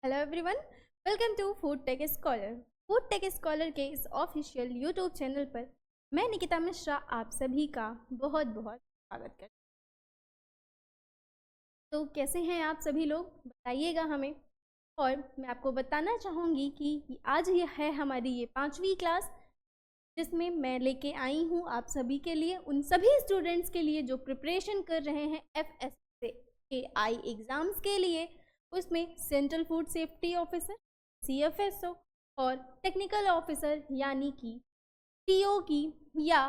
Hello everyone, welcome to food tech scholar. Food tech scholar के इस official YouTube channel पर मैं निकिता मिश्रा आप सभी का बहुत बहुत स्वागत करती हूँ। तो कैसे हैं आप सभी लोग, बताइएगा हमें। और मैं आपको बताना चाहूँगी कि आज ये है हमारी ये 5वीं क्लास, जिसमें मैं लेके आई हूँ आप सभी के लिए, उन सभी स्टूडेंट्स के लिए जो प्रिपरेशन कर रहे हैं FSSAI एग्ज़ाम्स के लिए। उसमें central food safety officer CFSO और टेक्निकल ऑफिसर यानी कि TO की, या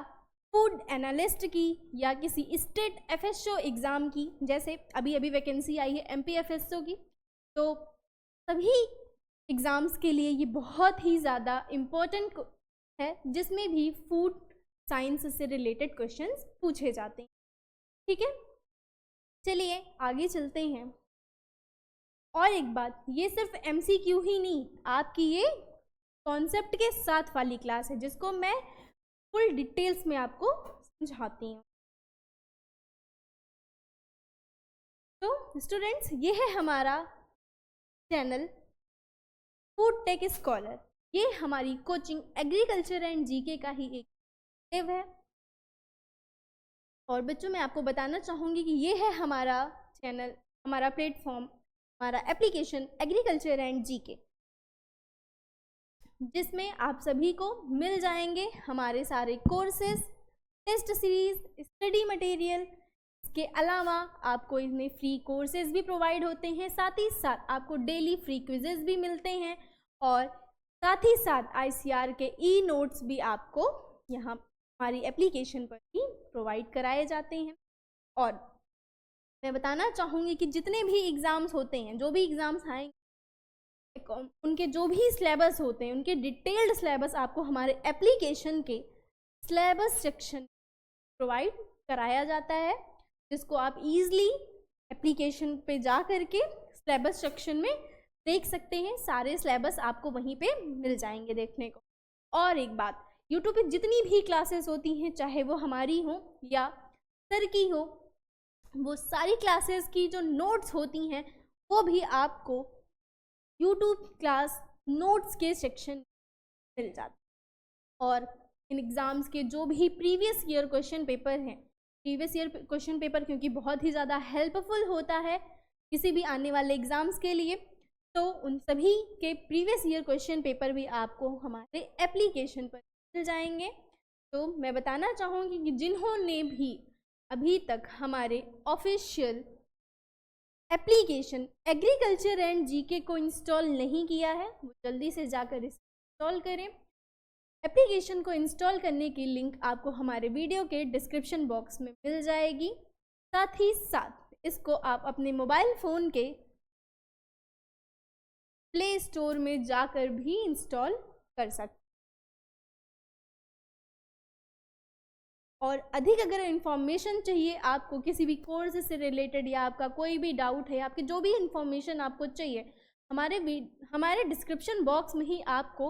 फूड एनालिस्ट की, या किसी स्टेट FSO एग्ज़ाम की, जैसे अभी वैकेंसी आई है MPFSO की। तो सभी एग्ज़ाम्स के लिए ये बहुत ही ज़्यादा इम्पोर्टेंट है, जिसमें भी फूड साइंस से रिलेटेड क्वेश्चंस पूछे जाते हैं। ठीक है, चलिए आगे चलते हैं। और एक बात, ये सिर्फ MCQ ही नहीं, आपकी ये कॉन्सेप्ट के साथ वाली क्लास है, जिसको मैं फुल डिटेल्स में आपको समझाती हूँ। तो स्टूडेंट्स, ये है हमारा चैनल फूड टेक स्कॉलर। ये हमारी कोचिंग एग्रीकल्चर एंड GK का ही एक एक्टिव है। और बच्चों, मैं आपको बताना चाहूँगी कि ये है हमारा चैनल, हमारा प्लेटफॉर्म, हमारा एप्लीकेशन एग्रीकल्चर एंड GK, जिसमें आप सभी को मिल जाएंगे हमारे सारे courses, test series, study material. इसके अलावा आपको इसमें फ्री कोर्सेज भी प्रोवाइड होते हैं, साथ ही साथ आपको डेली फ्री क्विजेज भी मिलते हैं, और साथ ही साथ ICR के नोट्स भी आपको यहाँ हमारी एप्लीकेशन पर ही प्रोवाइड कराए जाते हैं। और मैं बताना चाहूँगी कि जितने भी एग्ज़ाम्स होते हैं, जो भी एग्ज़ाम्स आएंगे, उनके जो भी सिलेबस होते हैं, उनके डिटेल्ड सिलेबस आपको हमारे एप्लीकेशन के सिलेबस सेक्शन प्रोवाइड कराया जाता है, जिसको आप इजीली एप्लीकेशन पे जा करके सिलेबस सेक्शन में देख सकते हैं। सारे सिलेबस आपको वहीं पे मिल जाएंगे देखने को। और एक बात, यूट्यूब पे जितनी भी क्लासेस होती हैं, चाहे वो हमारी हो या सर की हो, वो सारी क्लासेस की जो नोट्स होती हैं वो भी आपको यूट्यूब क्लास नोट्स के सेक्शन मिल जाते हैं। और इन एग्ज़ाम्स के जो भी प्रीवियस ईयर क्वेश्चन पेपर हैं, प्रीवियस ईयर क्वेश्चन पेपर क्योंकि बहुत ही ज़्यादा हेल्पफुल होता है किसी भी आने वाले एग्ज़ाम्स के लिए, तो उन सभी के प्रीवियस ईयर क्वेश्चन पेपर भी आपको हमारे एप्लीकेशन पर मिल जाएंगे। तो मैं बताना चाहूँगी कि जिन्होंने भी अभी तक हमारे official application agriculture and GK को इंस्टॉल नहीं किया है, वो जल्दी से जाकर इंस्टॉल करें। एप्लीकेशन को इंस्टॉल करने की लिंक आपको हमारे वीडियो के डिस्क्रिप्शन बॉक्स में मिल जाएगी। साथ ही साथ इसको आप अपने मोबाइल फ़ोन के प्ले स्टोर में जाकर भी इंस्टॉल कर सकते हैं। और अधिक अगर इन्फॉर्मेशन चाहिए आपको किसी भी कोर्स से रिलेटेड, या आपका कोई भी डाउट है, आपकी जो भी इन्फॉर्मेशन आपको चाहिए, हमारे डिस्क्रिप्शन बॉक्स में ही आपको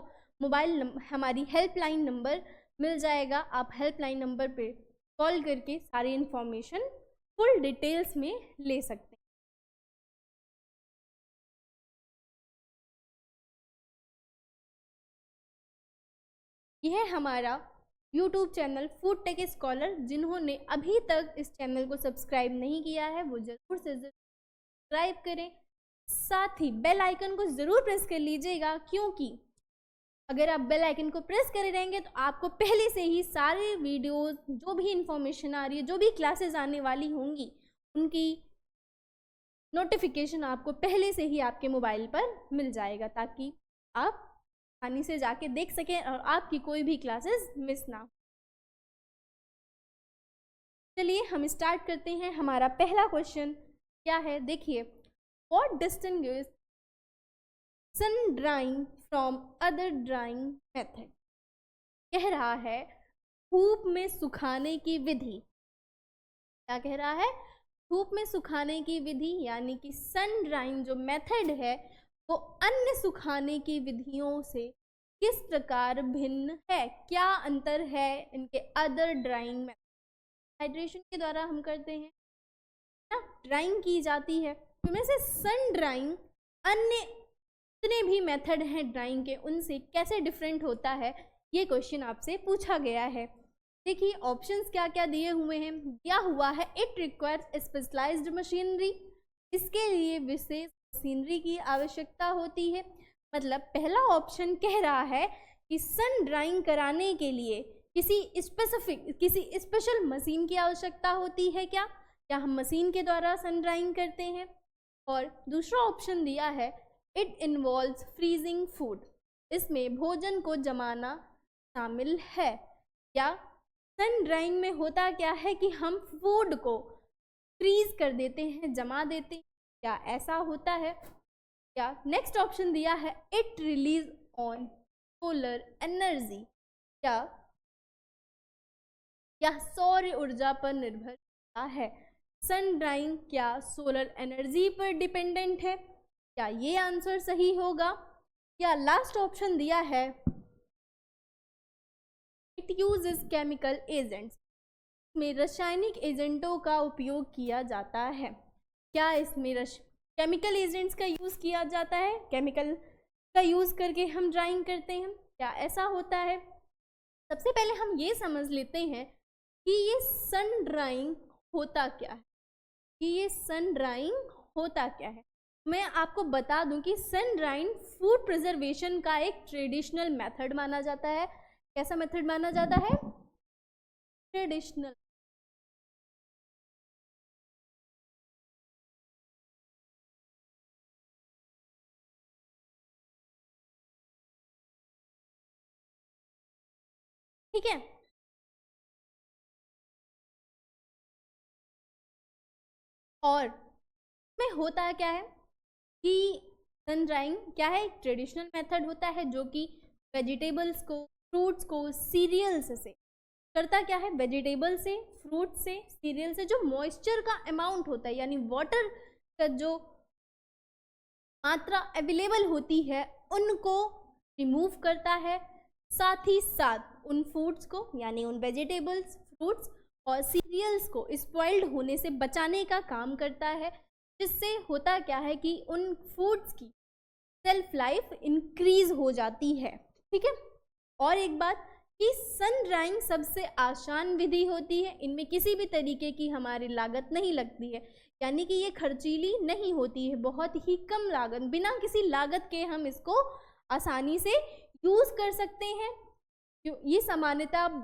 हमारी हेल्पलाइन नंबर मिल जाएगा। आप हेल्पलाइन नंबर पे कॉल करके सारी इन्फॉर्मेशन फुल डिटेल्स में ले सकते हैं। यह है हमारा YouTube channel food tech scholar. जिन्होंने अभी तक इस चैनल को सब्सक्राइब नहीं किया है, वो ज़रूर से सब्सक्राइब करें। साथ ही बेल आइकन को ज़रूर प्रेस कर लीजिएगा, क्योंकि अगर आप बेल आइकन को प्रेस करे रहेंगे तो आपको पहले से ही सारे वीडियोस, जो भी इंफॉर्मेशन आ रही है, जो भी क्लासेस आने वाली होंगी, उनकी नोटिफिकेशन आपको पहले से ही आपके मोबाइल पर मिल जाएगा, ताकि आप आसानी से जाके देख सकें और आपकी कोई भी क्लासेस मिस ना हो। चलिए हम स्टार्ट करते हैं। हमारा पहला क्वेश्चन क्या है, देखिए, what distinguish sun drying from other drying method. कह रहा है धूप में सुखाने की विधि। क्या कह रहा है? धूप में सुखाने की विधि, यानी कि सन ड्राइंग जो मेथड है वो अन्य सुखाने की विधियों से किस प्रकार भिन्न है, क्या अंतर है इनके अदर ड्राइंग में। हाइड्रेशन के द्वारा हम करते हैं ना, ड्राइंग की जाती है, उनमें से सन ड्राइंग अन्य जितने भी मेथड हैं ड्राइंग के उनसे कैसे डिफरेंट होता है, ये क्वेश्चन आपसे पूछा गया है। देखिए ऑप्शंस क्या क्या दिए हुए हैं। दिया हुआ है इट रिक्वायर्स स्पेशलाइज्ड मशीनरी, इसके लिए विशेष मशीनरी की आवश्यकता होती है। मतलब पहला ऑप्शन कह रहा है कि सन ड्राइंग कराने के लिए किसी स्पेशल मशीन की आवश्यकता होती है क्या हम मशीन के द्वारा सन ड्राइंग करते हैं। और दूसरा ऑप्शन दिया है इट इन्वॉल्व्स फ्रीजिंग फूड, इसमें भोजन को जमाना शामिल है। या सन ड्राइंग में होता क्या है कि हम फूड को फ्रीज कर देते हैं, जमा देते हैं, क्या ऐसा होता है। या नेक्स्ट ऑप्शन दिया है it relies on solar energy, या सौर ऊर्जा पर निर्भर करता है। सन ड्राइंग क्या सोलर एनर्जी पर डिपेंडेंट है, क्या ये आंसर सही होगा। या लास्ट ऑप्शन दिया है इट यूजेस केमिकल एजेंट्स, इसमें रासायनिक एजेंटों का उपयोग किया जाता है। क्या इसमें केमिकल एजेंट्स का यूज़ किया जाता है, केमिकल का यूज़ करके हम ड्राइंग करते हैं, क्या ऐसा होता है। सबसे पहले हम ये समझ लेते हैं कि ये सन ड्राइंग होता क्या है, मैं आपको बता दूं कि सन ड्राइंग फूड प्रिजर्वेशन का एक ट्रेडिशनल मेथड माना जाता है। कैसा मेथड माना जाता है, ट्रेडिशनल। ठीक है, और में होता क्या है कि सन ड्राइंग क्या है, एक ट्रेडिशनल मेथड होता है जो कि वेजिटेबल्स को, फ्रूट्स को सीरियल्स से करता क्या है, वेजिटेबल से, फ्रूट से, सीरियल से जो मॉइस्चर का अमाउंट होता है यानी वाटर का जो मात्रा अवेलेबल होती है उनको रिमूव करता है। साथ ही साथ उन फूड्स को यानी उन वेजिटेबल्स, फ्रूट्स और सीरियल्स को स्पॉइल्ड होने से बचाने का काम करता है, जिससे होता क्या है कि उन फूड्स की सेल्फ लाइफ इंक्रीज हो जाती है। ठीक है, और एक बात कि सन ड्राइंग सबसे आसान विधि होती है, इनमें किसी भी तरीके की हमारी लागत नहीं लगती है, यानी कि ये खर्चीली नहीं होती है, बहुत ही कम लागत, बिना किसी लागत के हम इसको आसानी से यूज़ कर सकते हैं। ये सामान्यतः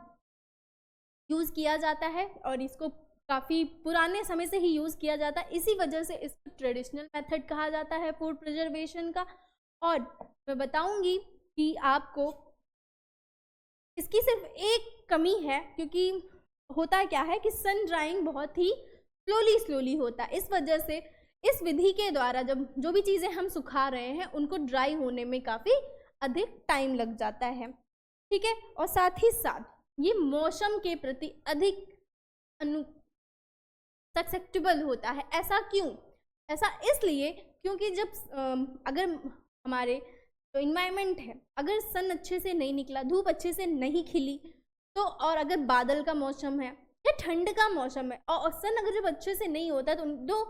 यूज़ किया जाता है और इसको काफ़ी पुराने समय से ही यूज़ किया जाता है, इसी वजह से इसको ट्रेडिशनल मेथड कहा जाता है फूड प्रिजर्वेशन का। और मैं बताऊंगी कि आपको इसकी सिर्फ एक कमी है, क्योंकि होता क्या है कि सन ड्राइंग बहुत ही स्लोली होता है, इस वजह से इस विधि के द्वारा जब जो भी चीज़ें हम सुखा रहे हैं उनको ड्राई होने में काफ़ी अधिक टाइम लग जाता है। ठीक है, और साथ ही साथ ये मौसम के प्रति अधिक ससेप्टेबल होता है। ऐसा क्यों? ऐसा इसलिए क्योंकि जब अगर हमारे जो इन्वायरमेंट है, अगर सन अच्छे से नहीं निकला, धूप अच्छे से नहीं खिली, तो और अगर बादल का मौसम है या ठंड का मौसम है और सन अगर जब अच्छे से नहीं होता तो जो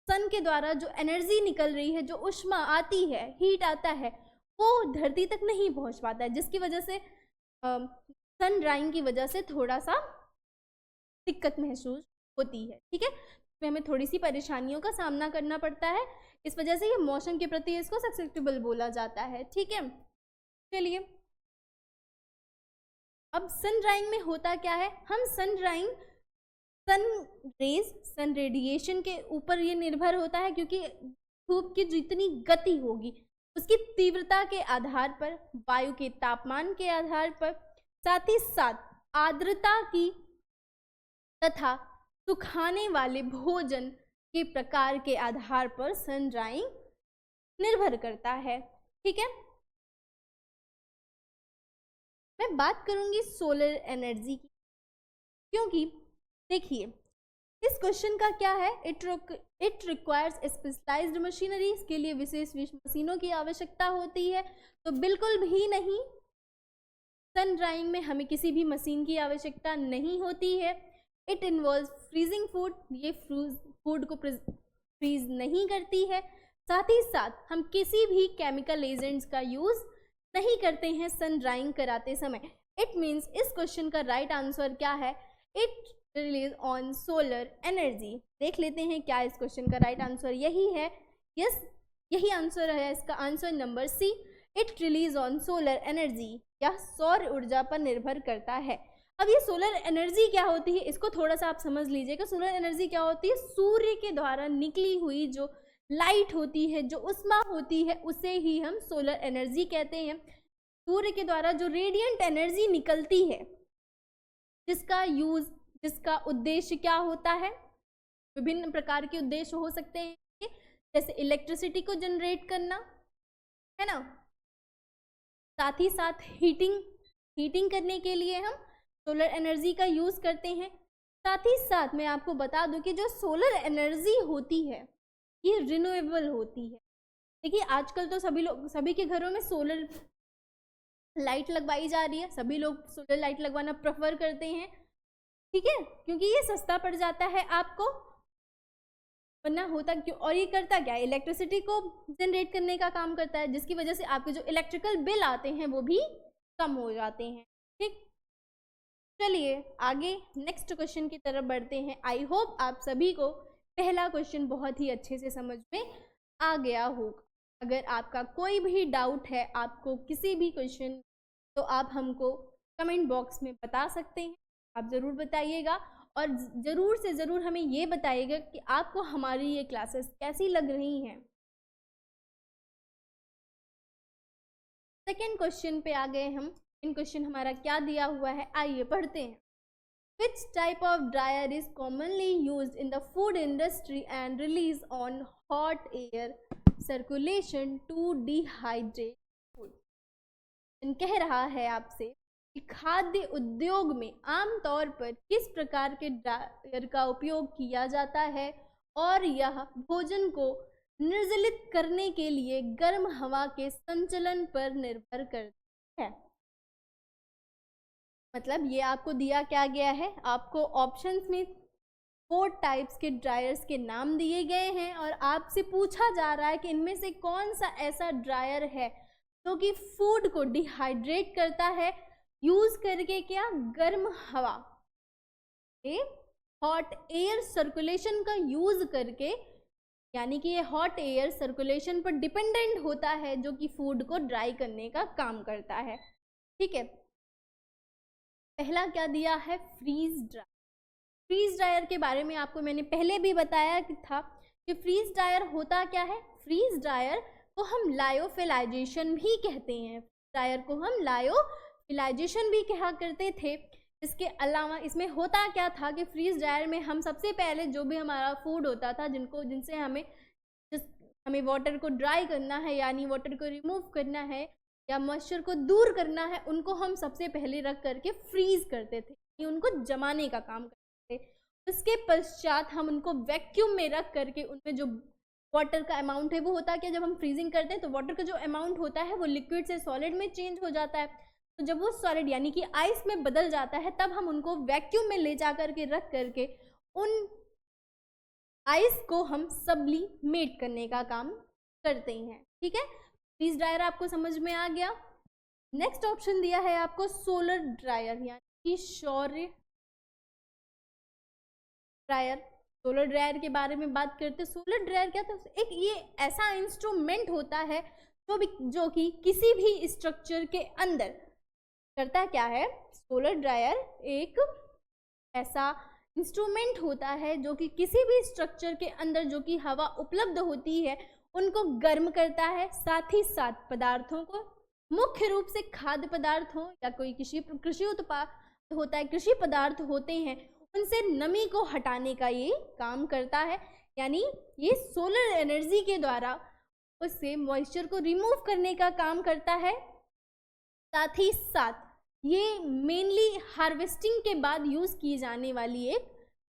सन के द्वारा जो एनर्जी निकल रही है, जो उष्मा आती है, हीट आता है, वो धरती तक नहीं पहुंच पाता है, जिसकी वजह से सन ड्राइंग की वजह से थोड़ा सा दिक्कत महसूस होती है। ठीक है, तो हमें थोड़ी सी परेशानियों का सामना करना पड़ता है, इस वजह से ये मौसम के प्रति इसको ससेप्टेबल बोला जाता है। ठीक है, चलिए अब सन ड्राइंग में होता क्या है, हम sun drying sun rays, sun radiation के ऊपर ये निर्भर होता है, क्योंकि धूप की जितनी गति होगी उसकी तीव्रता के आधार पर, वायु के तापमान के आधार पर, साथ ही साथ आर्द्रता की तथा सुखाने वाले भोजन के प्रकार के आधार पर सन ड्राइंग निर्भर करता है। ठीक है, मैं बात करूंगी सोलर एनर्जी की, क्योंकि देखिए इस क्वेश्चन का क्या है, इट रिक्वायर्स स्पेशलाइज्ड मशीनरी, इसके लिए विशेष मशीनों की आवश्यकता होती है। तो बिल्कुल भी नहीं, सन ड्राइंग में हमें किसी भी मशीन की आवश्यकता नहीं होती है। इट इन्वॉल्व्स फ्रीजिंग फूड, ये फूड को फ्रीज नहीं करती है। साथ ही साथ हम किसी भी केमिकल एजेंट्स का यूज नहीं करते हैं सन ड्राइंग कराते समय। इट मीन्स इस क्वेश्चन का राइट आंसर क्या है, it relies on solar energy. देख लेते हैं क्या इस क्वेश्चन का राइट आंसर यही है। यस, यही आंसर है इसका, answer number C, it relies on solar energy. यह सौर ऊर्जा पर निर्भर करता है। अब ये सोलर एनर्जी क्या होती है, इसको थोड़ा सा आप समझ लीजिएगा। सोलर एनर्जी क्या होती है, सूर्य के द्वारा निकली हुई जो लाइट होती है, जो उष्मा होती है, उसे ही हम सोलर एनर्जी कहते हैं। सूर्य के द्वारा जो रेडिएंट एनर्जी निकलती है, जिसका उद्देश्य क्या होता है, विभिन्न प्रकार के उद्देश्य हो सकते हैं, जैसे इलेक्ट्रिसिटी को जनरेट करना, है ना, साथ ही साथ हीटिंग करने के लिए हम सोलर एनर्जी का यूज करते हैं। साथ ही साथ मैं आपको बता दूं कि जो सोलर एनर्जी होती है ये रिन्यूएबल होती है। देखिए आजकल तो सभी के घरों में सोलर लाइट लगवाई जा रही है, सभी लोग सोलर लाइट लगवाना प्रेफर करते हैं, ठीक है, क्योंकि ये सस्ता पड़ जाता है आपको। वरना होता क्यों, और ये करता क्या है, इलेक्ट्रिसिटी को जनरेट करने का काम करता है, जिसकी वजह से आपके जो इलेक्ट्रिकल बिल आते हैं वो भी कम हो जाते हैं। ठीक, चलिए आगे नेक्स्ट क्वेश्चन की तरफ बढ़ते हैं। आई होप आप सभी को पहला क्वेश्चन बहुत ही अच्छे से समझ में आ गया होगा। अगर आपका कोई भी डाउट है, आपको किसी भी क्वेश्चन, तो आप हमको कमेंट बॉक्स में बता सकते हैं। आप ज़रूर बताइएगा और ज़रूर से ज़रूर हमें ये बताइएगा कि आपको हमारी ये क्लासेस कैसी लग रही हैं। सेकेंड क्वेश्चन पे आ गए हम। इन क्वेश्चन हमारा क्या दिया हुआ है, आइए पढ़ते हैं। Which type of dryer is commonly used in the food industry and release on hot air circulation to dehydrate food? कह रहा है आपसे कि खाद्य उद्योग में आमतौर पर किस प्रकार के ड्रायर का उपयोग किया जाता है और यह भोजन को निर्जलित करने के लिए गर्म हवा के संचलन पर निर्भर करता है। मतलब ये आपको दिया क्या गया है, आपको ऑप्शंस में 4 टाइप्स के ड्रायर्स के नाम दिए गए हैं और आपसे पूछा जा रहा है कि इनमें से कौन सा ऐसा ड्रायर है जो कि फूड को डिहाइड्रेट करता है, यूज करके क्या, गर्म हवा, हॉट एयर सर्कुलेशन का यूज करके, यानी कि ये हॉट एयर सर्कुलेशन पर डिपेंडेंट होता है, जो कि फूड को ड्राई करने का काम करता है। ठीक है, पहला क्या दिया है, फ्रीज ड्रायर। फ्रीज ड्रायर के बारे में आपको मैंने पहले भी बताया था कि फ्रीज ड्रायर होता क्या है। फ्रीज ड्रायर को हम लायोफिलाइजेशन भी कहते हैं, ड्रायर को हम लायोफिलाइजेशन भी कहा करते थे। इसके अलावा इसमें होता क्या था कि फ्रीज ड्रायर में हम सबसे पहले जो भी हमारा फूड होता था, जिनसे हमें वाटर को ड्राई करना है, यानी वाटर को रिमूव करना है या मॉइस्चर को दूर करना है, उनको हम सबसे पहले रख करके फ्रीज करते थे, उनको जमाने का काम करते थे। उसके पश्चात हम उनको वैक्यूम में रख करके उनमें जो वाटर का अमाउंट है वो होता है क्या, जब हम फ्रीजिंग करते हैं तो वाटर का जो अमाउंट होता है वो लिक्विड से सॉलिड में चेंज हो जाता है। तो जब वो सॉलिड यानी कि आइस में बदल जाता है, तब हम उनको वैक्यूम में ले जा करके रख करके उन आइस को हम सब्लिमेट करने का काम करते हैं। ठीक है, फ्रीज ड्रायर आपको समझ में आ गया। नेक्स्ट ऑप्शन दिया है आपको सोलर ड्रायर, यानी कि सौर ड्रायर। सोलर ड्रायर के बारे में बात करते हैं। सोलर ड्रायर क्या था, एक ये ऐसा इंस्ट्रूमेंट होता है जो कि किसी भी स्ट्रक्चर के अंदर करता क्या है। सोलर ड्रायर एक ऐसा इंस्ट्रूमेंट होता है जो कि किसी भी स्ट्रक्चर के अंदर जो कि हवा उपलब्ध होती है उनको गर्म करता है, साथ ही साथ पदार्थों को, मुख्य रूप से खाद्य पदार्थ हो या कोई कृषि उत्पाद होता है, कृषि पदार्थ होते हैं, उनसे नमी को हटाने का ये काम करता है। यानी ये सोलर एनर्जी के द्वारा उससे मॉइस्चर को रिमूव करने का काम करता है। साथ ही साथ ये मेनली हार्वेस्टिंग के बाद यूज की जाने वाली एक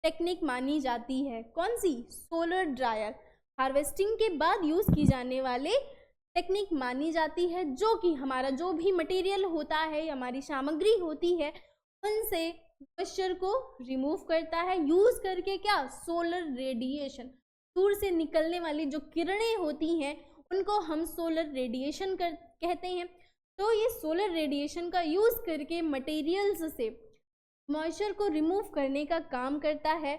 टेक्निक मानी जाती है। कौन सी, सोलर ड्रायर हार्वेस्टिंग के बाद यूज की जाने वाले टेक्निक मानी जाती है, जो कि हमारा जो भी मटेरियल होता है, हमारी सामग्री होती है, उनसे मॉइस्चर को रिमूव करता है, यूज करके क्या, सोलर रेडिएशन, सूर्य से निकलने वाली जो किरणें होती हैं उनको हम सोलर रेडिएशन कहते हैं। तो ये सोलर रेडिएशन का यूज़ करके मटेरियल्स से मॉइस्चर को रिमूव करने का काम करता है।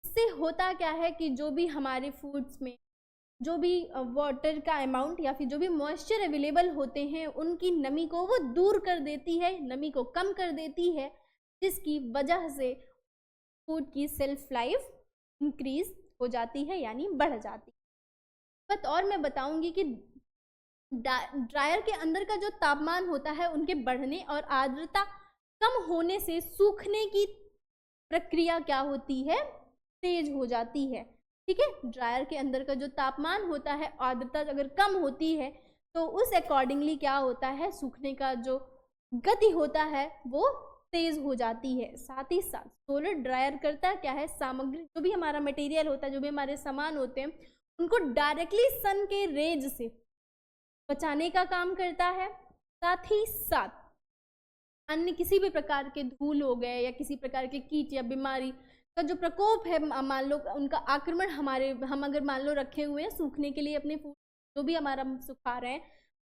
इससे होता क्या है कि जो भी हमारे फूड्स में जो भी वाटर का अमाउंट या फिर जो भी मॉइस्चर अवेलेबल होते हैं उनकी नमी को वो दूर कर देती है, नमी को कम कर देती है, जिसकी वजह से फूड की सेल्फ लाइफ इंक्रीज हो जाती है यानी बढ़ जाती है। बट और मैं बताऊंगी कि ड्रायर के अंदर का जो तापमान होता है उनके बढ़ने और आर्द्रता कम होने से सूखने की प्रक्रिया क्या होती है, तेज हो जाती है। ठीक है, ड्रायर के अंदर का जो तापमान होता है, आर्द्रता अगर कम होती है तो उस अकॉर्डिंगली क्या होता है, सूखने का जो गति होता है वो तेज हो जाती है। साथ ही साथ सोलर ड्रायर करता क्या है, सामग्री जो भी हमारा मटेरियल होता है, जो भी हमारे सामान होते हैं उनको डायरेक्टली सन के रेज से बचाने का काम करता है। साथ ही साथ अन्य किसी भी प्रकार के धूल हो गए या किसी प्रकार के कीट या बीमारी का जो प्रकोप है, मान लो उनका आक्रमण हम अगर मान लो रखे हुए हैं सूखने के लिए अपने फूड, जो भी हमारा सुखा रहे हैं,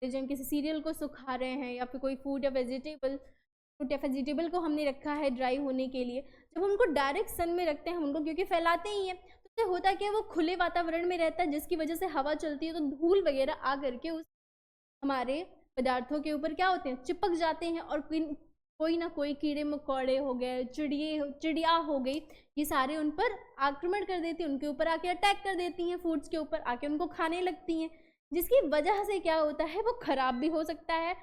जैसे हम किसी सीरियल को सुखा रहे हैं या फिर कोई फ्रूट या वेजिटेबल को हमने रखा है ड्राई होने के लिए, जब हम उनको डायरेक्ट सन में रखते हैं, हम उनको क्योंकि फैलाते ही हैं, तो उससे होता क्या है, वो खुले वातावरण में रहता है जिसकी वजह से हवा चलती है तो धूल वगैरह आ करके उस हमारे पदार्थों के ऊपर क्या होते हैं, चिपक जाते हैं और कोई ना कोई कीड़े मकोड़े हो गए, चिड़िया हो गई, ये सारे उन पर आक्रमण कर देती हैं, उनके ऊपर आके अटैक कर देती हैं, फूड्स के ऊपर आके उनको खाने लगती हैं, जिसकी वजह से क्या होता है, वो खराब भी हो सकता है,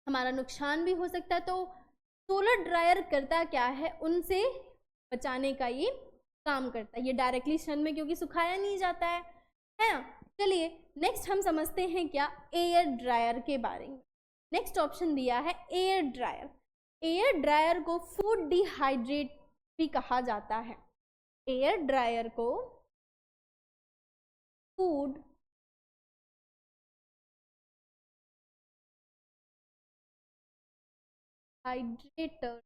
हमारा नुकसान भी हो सकता है। तो सोलर ड्रायर करता क्या है, उनसे बचाने का ये काम करता है। ये डायरेक्टली सन में क्योंकि सुखाया नहीं जाता है ना। चलिए नेक्स्ट हम समझते हैं क्या, एयर ड्रायर के बारे में। नेक्स्ट ऑप्शन दिया है एयर ड्रायर। एयर ड्रायर को फूड डिहाइड्रेट भी कहा जाता है। एयर ड्रायर को फूड हाइड्रेटर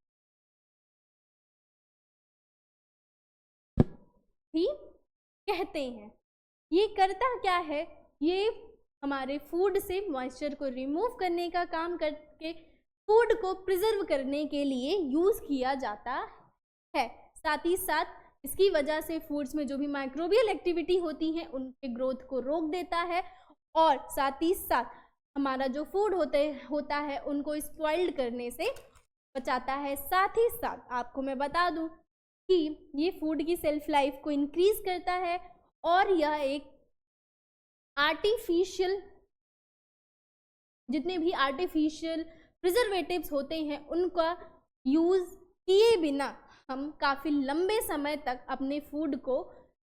भी कहते हैं। ये करता क्या है, ये हमारे फूड से मॉइस्चर को रिमूव करने का काम करके फूड को प्रिजर्व करने के लिए यूज़ किया जाता है। साथ ही साथ इसकी वजह से फूड्स में जो भी माइक्रोबियल एक्टिविटी होती हैं उनके ग्रोथ को रोक देता है और साथ ही साथ हमारा जो फूड होता है उनको स्पॉइल्ड करने से बचाता है। साथ ही साथ आपको मैं बता दूं कि ये फूड की सेल्फ लाइफ को इंक्रीज करता है और यह एक आर्टिफिशियल, जितने भी आर्टिफिशियल प्रिजर्वेटिव्स होते हैं उनका यूज़ किए बिना हम काफ़ी लंबे समय तक अपने फूड को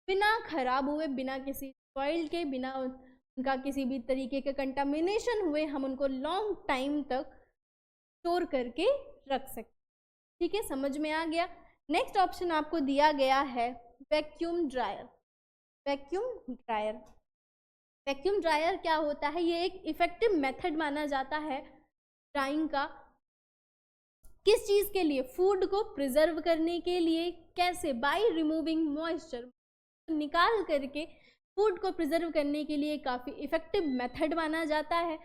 बिना खराब हुए, बिना किसी स्पॉइल्ड के, बिना उनका किसी भी तरीके के कंटामिनेशन हुए हम उनको लॉन्ग टाइम तक स्टोर करके रख सकते। ठीक है, समझ में आ गया। नेक्स्ट ऑप्शन आपको दिया गया है vacuum dryer. Vacuum dryer, vacuum dryer क्या होता है, ये एक इफेक्टिव मेथड माना जाता है ड्राइंग का। किस चीज़ के लिए, फूड को प्रिजर्व करने के लिए। कैसे, बाय रिमूविंग मॉइस्चर, निकाल करके फूड को प्रिजर्व करने के लिए काफ़ी इफेक्टिव मेथड माना जाता है।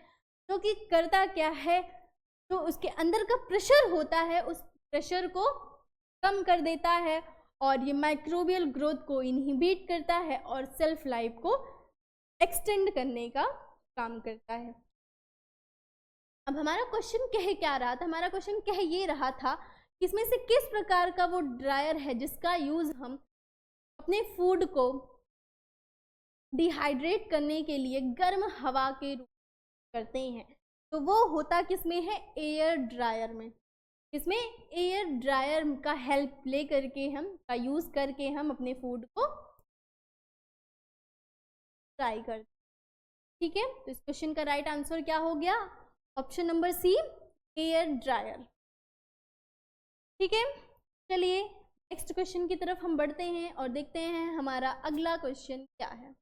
जो कि करता क्या है, जो उसके अंदर का प्रेशर होता है उस प्रेशर को कम कर देता है और ये माइक्रोबियल ग्रोथ को इनहिबिट करता है और सेल्फ लाइफ को एक्सटेंड करने का काम करता है। अब हमारा क्वेश्चन कह क्या रहा था, हमारा क्वेश्चन कह ये रहा था कि इसमें से किस प्रकार का वो ड्रायर है जिसका यूज़ हम अपने फूड को डिहाइड्रेट करने के लिए गर्म हवा के रूप में करते हैं। तो वो होता किसमें है, एयर ड्रायर में। इसमें एयर ड्रायर का हेल्प ले करके का यूज़ करके हम अपने फूड को ड्राई करते हैं। ठीक है, तो इस क्वेश्चन का राइट आंसर क्या हो गया, option number C, air dryer. ठीक है, चलिए नेक्स्ट क्वेश्चन की तरफ हम बढ़ते हैं और देखते हैं हमारा अगला क्वेश्चन क्या है।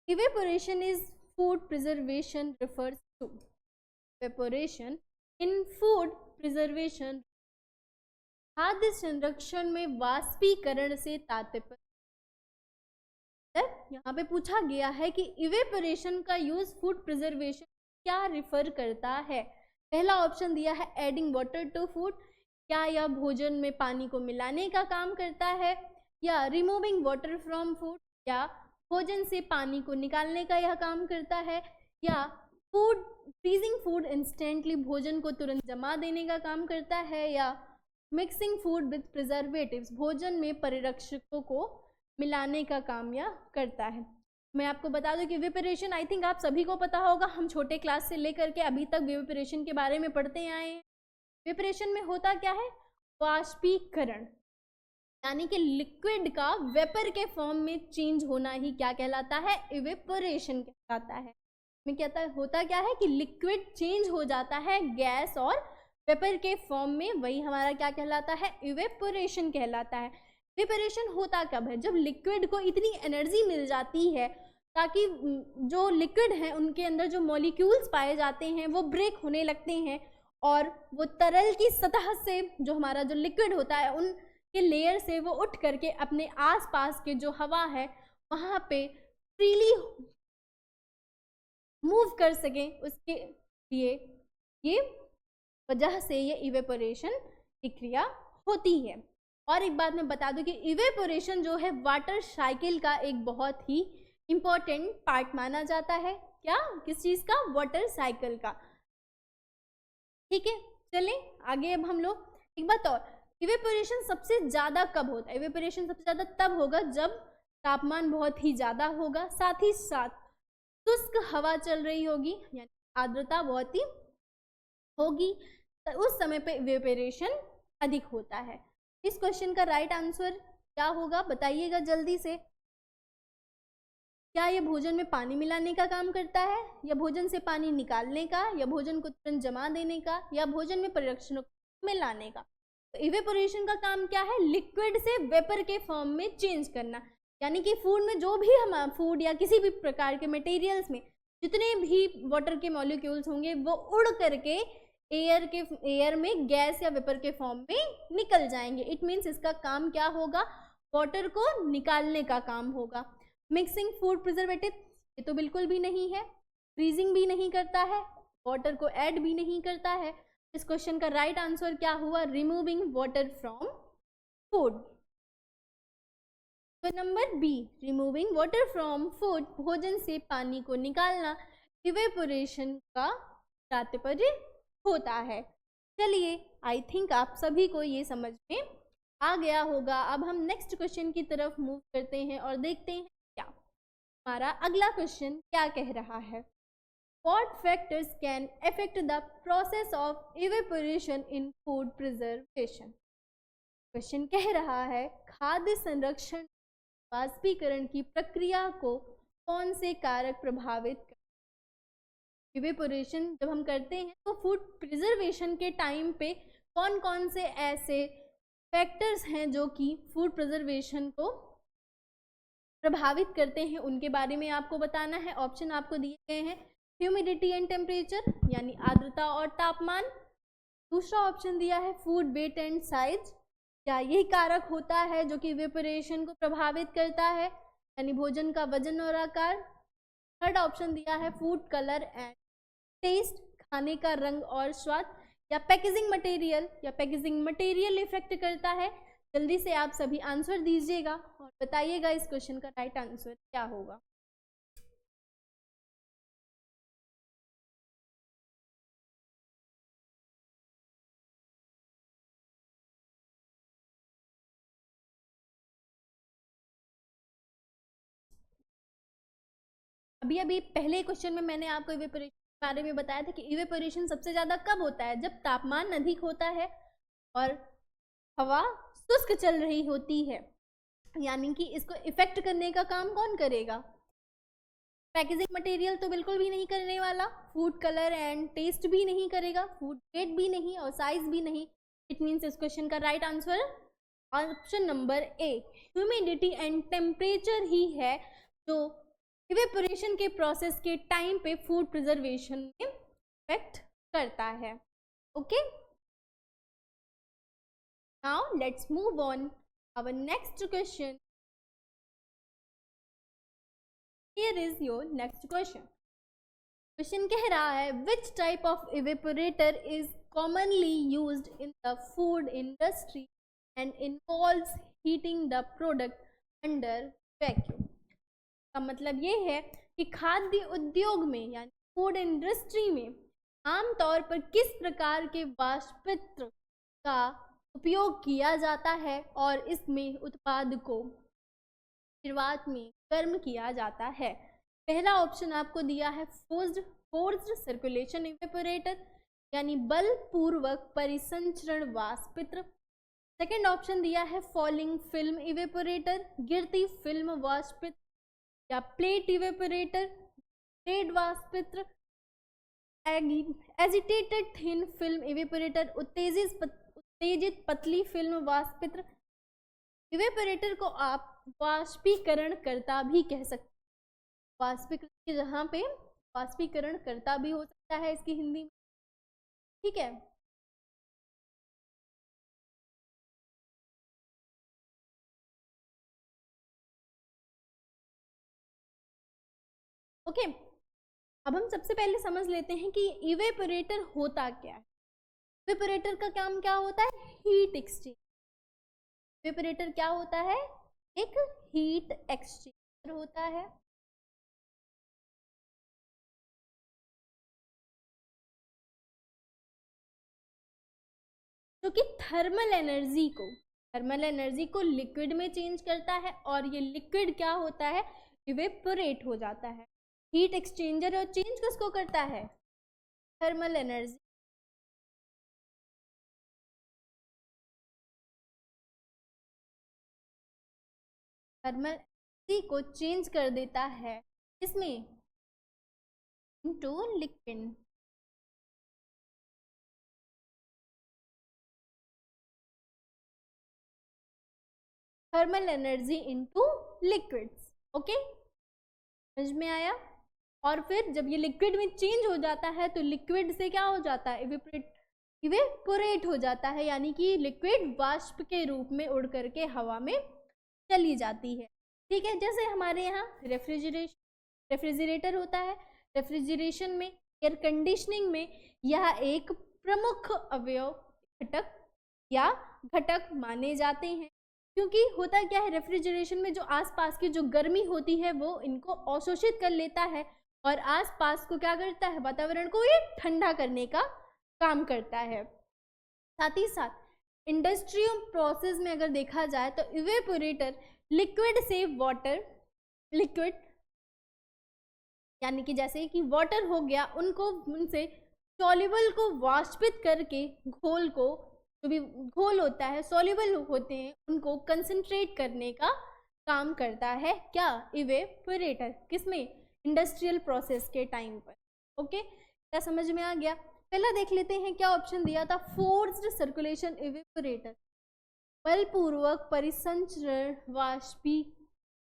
Evaporation is food preservation refers to, evaporation in food preservation, खाद्य संरक्षण में वाष्पीकरण से तात्पर्य, यहाँ पे पूछा गया है कि इवेपोरेशन का यूज फूड प्रिजर्वेशन क्या रिफर करता है। पहला ऑप्शन दिया है एडिंग वाटर टू फूड, क्या यह भोजन में पानी को मिलाने का काम करता है, या रिमूविंग वाटर फ्रॉम फूड, या भोजन से पानी को निकालने का यह काम करता है, या फूड फ्रीजिंग फूड इंस्टेंटली भोजन को तुरंत जमा देने का काम करता है, या मिक्सिंग फूड विद प्रिजर्वेटिव्स भोजन में परिरक्षकों को मिलाने का काम यह करता है। मैं आपको बता दूं कि इवेपोरेशन आई थिंक आप सभी को पता होगा, हम छोटे क्लास से लेकर के अभी तक इवेपोरेशन के बारे में पढ़ते आए हैं। इवेपोरेशन में होता क्या है, वाष्पीकरण, यानी कि लिक्विड का वेपर के फॉर्म में चेंज होना ही क्या कहलाता है, इवेपोरेशन कहलाता है। में क्या होता क्या है कि लिक्विड चेंज हो जाता है गैस और वेपर के फॉर्म में, वही हमारा क्या कहलाता है, इवेपोरेशन कहलाता है। इवेपोरेशन होता कब है, जब लिक्विड को इतनी एनर्जी मिल जाती है ताकि जो लिक्विड है उनके अंदर जो मॉलिक्यूल्स पाए जाते हैं वो ब्रेक होने लगते हैं और वो तरल की सतह से जो हमारा जो लिक्विड होता है उनके लेयर से वो उठ करके अपने आसपास के जो हवा है वहाँ पे फ्रीली मूव कर सकें, उसके लिए ये वजह से ये इवेपोरेशन की क्रिया होती है। और एक बात मैं बता दूं कि इवेपोरेशन जो है वाटर साइकिल का एक बहुत ही इम्पोर्टेंट पार्ट माना जाता है। क्या, किस चीज़ का, वाटर साइकिल का। ठीक है, चलें आगे। अब हम लोग एक बात और, इवेपोरेशन सबसे ज़्यादा कब होता है, इवेपोरेशन सबसे ज़्यादा तब होगा जब तापमान बहुत ही ज़्यादा होगा, साथ ही साथ शुष्क हवा चल रही होगी, यानी आर्द्रता बहुत ही होगी, तो उस समय पे इवेपोरेशन अधिक होता है। इस क्वेश्चन का राइट आंसर क्या होगा बताइएगा जल्दी से। क्या ये भोजन में पानी मिलाने का काम करता है, या भोजन से पानी निकालने का, या भोजन को तुरंत जमा देने का, या भोजन में परिरक्षण में लाने का। तो इवेपोरेशन का काम क्या है, लिक्विड से वेपर के फॉर्म में चेंज करना, यानी कि फूड में जो भी हम फूड या किसी भी प्रकार के मटेरियल्स में जितने भी वाटर के मॉलिक्यूल्स होंगे वो उड़ करके एयर में गैस या वेपर के फॉर्म में निकल जाएंगे। इट मीन्स इसका काम क्या होगा, वाटर को निकालने का काम होगा। मिक्सिंग फूड प्रिजर्वेटिव ये तो बिल्कुल भी नहीं है, फ्रीजिंग भी नहीं करता है, वाटर को ऐड भी नहीं करता है। इस क्वेश्चन का राइट आंसर क्या हुआ, रिमूविंग वाटर फ्रॉम फूड। तो number B, removing water from food, भोजन से पानी को निकालना इवेपोरेशन का तात्पर्य होता है। चलिए, आई थिंक आप सभी को ये समझ में आ गया होगा। अब हम नेक्स्ट क्वेश्चन की तरफ मूव करते हैं और देखते हैं क्या हमारा अगला क्वेश्चन क्या कह रहा है। What factors can affect the process of evaporation in food preservation? Question कह रहा है खाद्य संरक्षण वाष्पीकरण की प्रक्रिया को कौन से कारक प्रभावित करते हैं। इवेपोरेशन जब हम करते हैं तो फूड प्रिजर्वेशन के टाइम पे कौन कौन से ऐसे फैक्टर्स हैं जो कि फूड प्रिजर्वेशन को प्रभावित करते हैं, उनके बारे में आपको बताना है। ऑप्शन आपको दिए गए हैं, ह्यूमिडिटी एंड टेम्परेचर यानी आर्द्रता और तापमान। दूसरा ऑप्शन दिया है फूड वेट एंड साइज, क्या यही कारक होता है जो कि इवेपोरेशन को प्रभावित करता है, यानी भोजन का वजन और आकार। थर्ड ऑप्शन दिया है फूड कलर एंड टेस्ट, खाने का रंग और स्वाद, या पैकेजिंग मटेरियल इफेक्ट करता है। जल्दी से आप सभी आंसर दीजिएगा और बताइएगा इस क्वेश्चन का राइट आंसर क्या होगा। अभी पहले क्वेश्चन में मैंने आपको इवेपोरेशन के बारे में बताया था कि इवेपोरेशन सबसे ज़्यादा कब होता है, जब तापमान अधिक होता है और हवा शुष्क चल रही होती है, यानी कि इसको इफेक्ट करने का काम कौन करेगा, पैकेजिंग मटेरियल तो बिल्कुल भी नहीं करने वाला, फूड कलर एंड टेस्ट भी नहीं करेगा, फूड वेट भी नहीं और साइज भी नहीं। इट मीन्स इस क्वेश्चन का right answer option number A, humidity and temperature ही है जो इवेपोरेशन के प्रोसेस के टाइम पे फूड प्रिजर्वेशन में इफेक्ट करता है। Okay, Now let's move on our next question. Here is your next question. Question कह रहा है which type of evaporator is commonly used in the food industry and involves heating the product under vacuum. का मतलब ये है कि खाद्य उद्योग में यानी फूड इंडस्ट्री में आमतौर पर किस प्रकार के वाष्पित्र का उपयोग किया जाता है और इसमें उत्पाद को शुरुआत में गर्म किया जाता है. पहला ऑप्शन आपको दिया है फोर्स्ड सर्कुलेशन इवेपोरेटर यानी बलपूर्वक परिसंचरण वाष्पित्र. सेकेंड ऑप्शन दिया है फॉलिंग फिल्म इवेपोरेटर गिरती फिल्म वाष्पित्र या प्लेट इवेपोरेटर प्लेट वाष्पित्र. एजिटेटेड थिन फिल्म इवेपोरेटर उत्तेजित पतली फिल्म वाष्पित्र. इवेपोरेटर को आप वाष्पीकरण करता भी कह सकते हैं. वाष्पीकरण की जगह पे वाष्पीकरण करता भी हो सकता है इसकी हिंदी में. ठीक है. ओके अब हम सबसे पहले समझ लेते हैं कि इवेपोरेटर होता क्या है. इवेपोरेटर का काम क्या होता है? Heat exchange. इवेपोरेटर क्या होता है? एक हीट एक्सचेंजर होता है. जो कि थर्मल एनर्जी को लिक्विड में चेंज करता है और ये लिक्विड क्या होता है? इवेपोरेट हो जाता है. हीट एक्सचेंजर और चेंज किसको करता है? Thermal energy. थर्मल एनर्जी को चेंज कर देता है इसमें into liquid. Thermal energy into liquids. Okay समझ में आया. और फिर जब ये लिक्विड में चेंज हो जाता है तो लिक्विड से क्या हो जाता है? इवेपोरेट हो जाता है यानी कि लिक्विड वाष्प के रूप में उड़ करके हवा में चली जाती है. ठीक है. जैसे हमारे यहाँ रेफ्रिजरेटर होता है. रेफ्रिजरेशन में एयर कंडीशनिंग में यह एक प्रमुख अवयव घटक माने जाते हैं. क्योंकि होता क्या है? रेफ्रिजरेशन में जो आसपास की जो गर्मी होती है वो इनको अवशोषित कर लेता है और आसपास को क्या करता है? वातावरण को ये ठंडा करने का काम करता है. साथ ही साथ इंडस्ट्रियल प्रोसेस में अगर देखा जाए तो इवेपोरेटर लिक्विड से लिक्विड यानी कि जैसे कि वाटर हो गया उनसे सॉल्युबल को वाष्पित करके घोल को जो भी घोल होता है सॉल्युबल होते हैं उनको कंसंट्रेट करने का काम करता है. क्या? इवेपोरेटर. किसमें? इंडस्ट्रियल प्रोसेस के टाइम पर. ओके क्या समझ में आ गया? पहला देख लेते हैं क्या ऑप्शन दिया था. फोर्स्ड सर्कुलेशन इवेपोरेटर बलपूर्वक परिसंचरण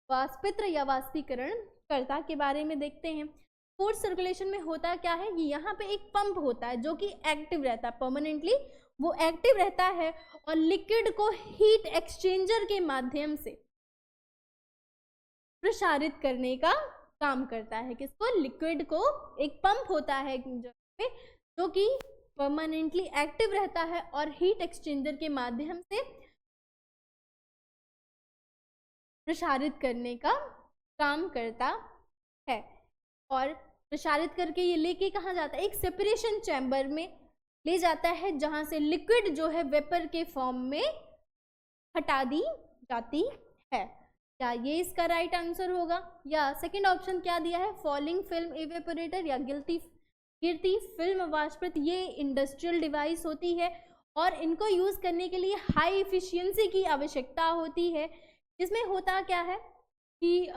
वाष्पित्र या वाष्पीकरण कर्ता के बारे में देखते हैं. फोर्स सर्कुलेशन में होता क्या है कि यहाँ पे एक पंप होता है जो कि एक्टिव रहता है. परमानेंटली वो एक्टिव रहता है और लिक्विड को हीट एक्सचेंजर के माध्यम से प्रसारित करने का काम करता है. किसको? लिक्विड को. एक पंप होता है जो कि परमानेंटली एक्टिव रहता है और हीट एक्सचेंजर के माध्यम से प्रसारित करने का काम करता है. और प्रसारित करके ये लेके कहाँ जाता है? एक सेपरेशन चैम्बर में ले जाता है जहां से लिक्विड जो है वेपर के फॉर्म में हटा दी जाती है. क्या ये इसका राइट आंसर होगा? या सेकंड ऑप्शन क्या दिया है? फॉलिंग फिल्म इवेपोरेटर या गिरती फिल्म वाष्पित्र. ये इंडस्ट्रियल डिवाइस होती है और इनको यूज करने के लिए हाई एफिशिएंसी की आवश्यकता होती है. जिसमें होता क्या है कि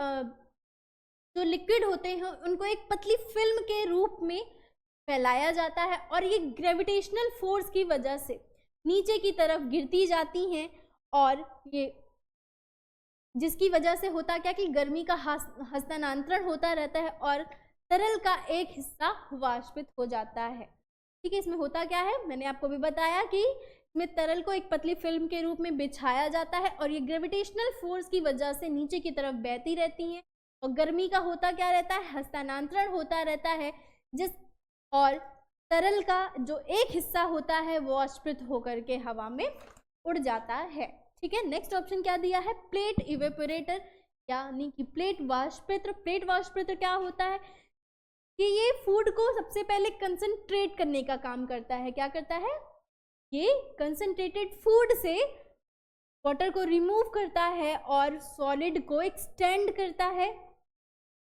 जो लिक्विड होते हैं उनको एक पतली फिल्म के रूप में फैलाया जाता है और ये ग्रेविटेशनल फोर्स की वजह से नीचे की तरफ गिरती जाती हैं और ये जिसकी वजह से होता क्या कि गर्मी का हस्तांतरण होता रहता है और तरल का एक हिस्सा वाष्पित हो जाता है. ठीक है. इसमें होता क्या है? मैंने आपको भी बताया कि इसमें तरल को एक पतली फिल्म के रूप में बिछाया जाता है और ये ग्रेविटेशनल फोर्स की वजह से नीचे की तरफ बहती रहती हैं। और गर्मी का होता क्या रहता है, हस्तांतरण होता रहता है, जिस और तरल का जो एक हिस्सा होता है वो वाष्पित होकर के हवा में उड़ जाता है। ठीक है, नेक्स्ट ऑप्शन क्या दिया है, प्लेट इवेपोरेटर यानी कि प्लेट वाष्पित्र। प्लेट वाष्पित्र क्या होता है कि ये फूड को सबसे पहले कंसंट्रेट करने का काम करता है। क्या करता है, ये कंसंट्रेटेड फूड से वाटर को रिमूव करता है और सॉलिड को एक्सटेंड करता है